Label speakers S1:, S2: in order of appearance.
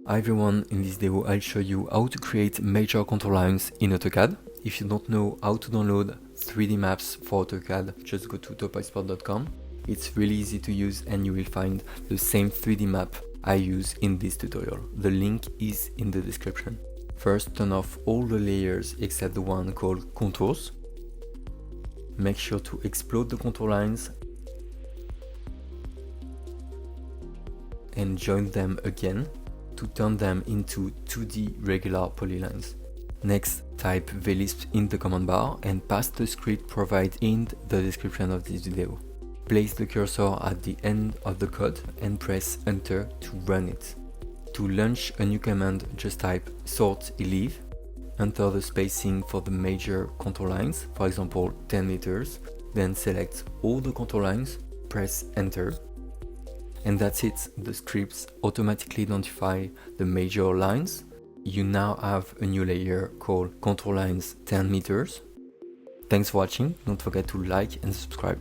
S1: Hi everyone, in this demo I'll show you how to create major contour lines in AutoCAD. If you don't know how to download 3D maps for AutoCAD, just go to TopoExport.com. It's really easy to use and you will find the same 3D map I use in this tutorial. The link is in the description. First, turn off all the layers except the one called contours. Make sure to explode the contour lines and join them again to turn them into 2D regular polylines. Next, type vlisp in the command bar and pass the script provided in the description of this video. Place the cursor at the end of the code and press enter to run it. To launch a new command, just type sort elif, enter the spacing for the major contour lines, for example 10 meters, then select all the contour lines, press enter. And that's it, the scripts automatically identify the major lines. You now have a new layer called contour lines 10 meters. Thanks for watching, don't forget to like and subscribe.